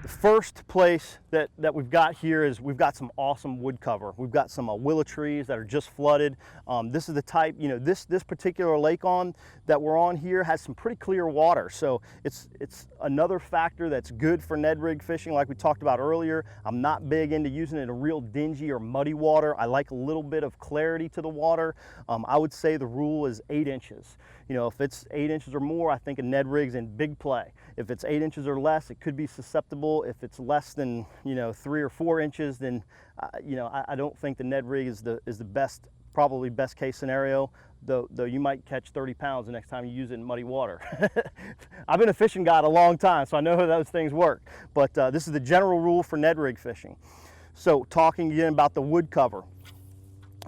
The first place that we've got here is we've got some awesome wood cover. We've got some willow trees that are just flooded. This is the type, you know, this particular lake that we're on here has some pretty clear water. So it's another factor that's good for Ned rig fishing, like we talked about earlier. I'm not big into using it in a real dingy or muddy water. I like a little bit of clarity to the water. I would say the rule is 8 inches. You know, if it's 8 inches or more, I think a Ned rig's in big play. If it's 8 inches or less, it could be susceptible. If it's less than, you know, 3 or 4 inches, then, you know, I don't think the Ned rig is the best, probably best case scenario, though you might catch 30 pounds the next time you use it in muddy water. I've been a fishing guide a long time, so I know how those things work. But this is the general rule for Ned rig fishing. So talking again about the wood cover.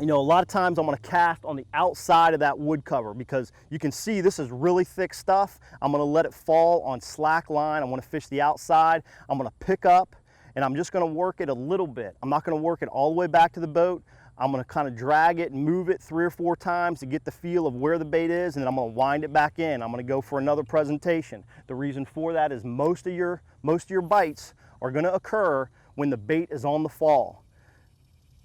You know, a lot of times I'm going to cast on the outside of that wood cover because you can see this is really thick stuff. I'm going to let it fall on slack line. I want to fish the outside. I'm going to pick up and I'm just going to work it a little bit. I'm not going to work it all the way back to the boat. I'm going to kind of drag it and move it 3 or 4 times to get the feel of where the bait is, and then I'm going to wind it back in. I'm going to go for another presentation. The reason for that is most of your bites are going to occur when the bait is on the fall.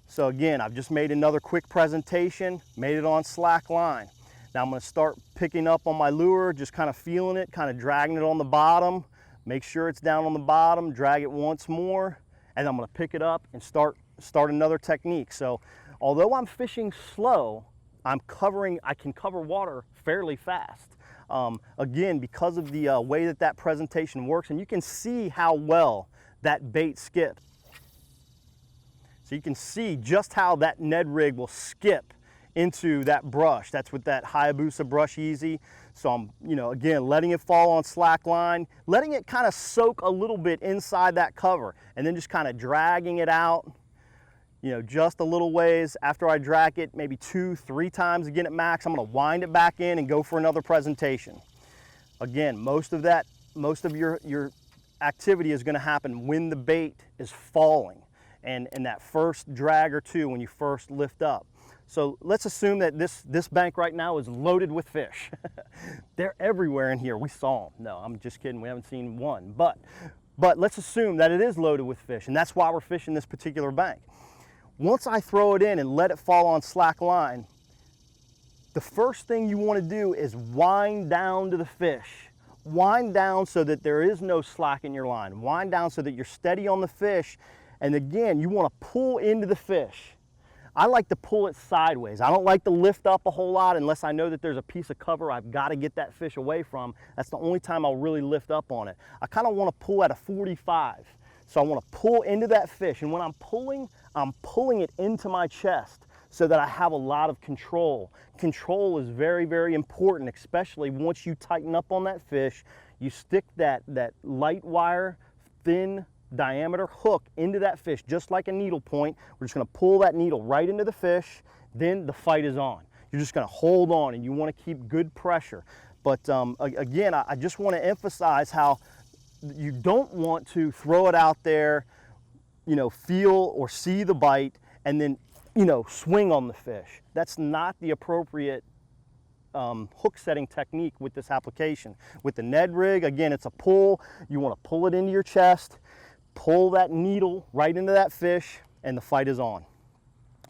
So again, I've just made another quick presentation, made it on slack line. Now I'm going to start picking up on my lure, just kind of feeling it, kind of dragging it on the bottom. Make sure it's down on the bottom, drag it once more, and I'm going to pick it up and start another technique. So although I'm fishing slow, I can cover water fairly fast. Again, because of the way that presentation works, and you can see how well that bait skips. So you can see just how that Ned rig will skip into that brush. That's with that Hayabusa Brush Easy. So I'm, you know, again, letting it fall on slack line, letting it kind of soak a little bit inside that cover, and then just kind of dragging it out, you know, just a little ways. After I drag it maybe 2-3 times again at max, I'm going to wind it back in and go for another presentation. Again, most of your activity is going to happen when the bait is falling. And that first drag or two when you first lift up. So let's assume that this bank right now is loaded with fish. They're everywhere in here. We saw them. No, I'm just kidding. We haven't seen one. But let's assume that it is loaded with fish, and that's why we're fishing this particular bank. Once I throw it in and let it fall on slack line, the first thing you want to do is wind down to the fish. Wind down so that there is no slack in your line. Wind down so that you're steady on the fish. And again, you want to pull into the fish. I like to pull it sideways. I don't like to lift up a whole lot unless I know that there's a piece of cover I've got to get that fish away from. That's the only time I'll really lift up on it. I kind of want to pull at a 45. So I want to pull into that fish. And when I'm pulling it into my chest so that I have a lot of control. Control is very, very important, especially once you tighten up on that fish. You stick that light wire, thin diameter hook into that fish, just like a needle point. We're just going to pull that needle right into the fish, then the fight is on. You're just going to hold on, and you want to keep good pressure. But again, I just want to emphasize how you don't want to throw it out there, you know, feel or see the bite, and then, you know, swing on the fish. That's not the appropriate hook setting technique with this application. With the Ned rig, again, it's a pull. You want to pull it into your chest, pull that needle right into that fish, and the fight is on.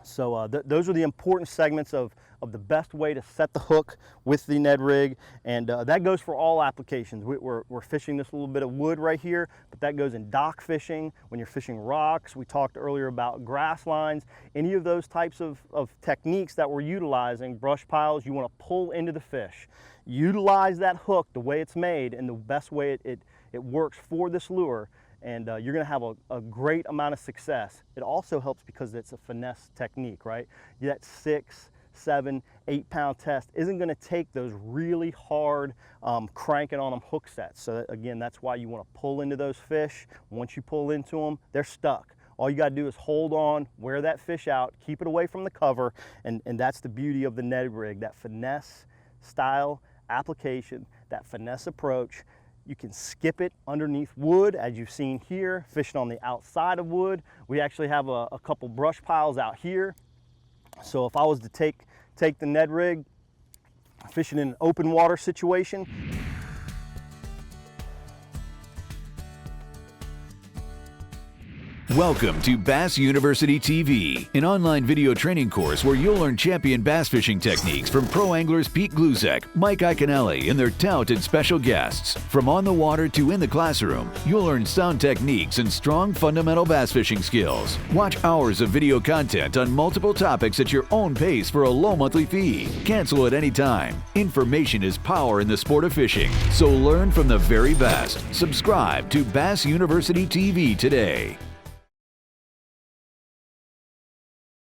So those are the important segments of the best way to set the hook with the Ned rig, and that goes for all applications. We're fishing this little bit of wood right here, but that goes in dock fishing, when you're fishing rocks. We talked earlier about grass lines. Any of those types of techniques that we're utilizing, brush piles, you want to pull into the fish. Utilize that hook the way it's made and the best way it works for this lure, and you're going to have a great amount of success. It also helps because it's a finesse technique, right? That 6, 7, 8 pound test isn't going to take those really hard cranking on them hook sets. So again, that's why you want to pull into those fish. Once you pull into them, they're stuck. All you got to do is hold on, wear that fish out, keep it away from the cover, and that's the beauty of the Ned rig, that finesse style application, that finesse approach. You can skip it underneath wood, as you've seen here, fishing on the outside of wood. We actually have a couple brush piles out here. So if I was to take the Ned rig, fishing in an open water situation, Welcome to Bass University TV, an online video training course where you'll learn champion bass fishing techniques from pro anglers Pete Glusek, Mike Iaconelli, and their talented special guests. From on the water to in the classroom, you'll learn sound techniques and strong fundamental bass fishing skills. Watch hours of video content on multiple topics at your own pace for a low monthly fee. Cancel at any time. Information is power in the sport of fishing, so learn from the very best. Subscribe to Bass University TV today.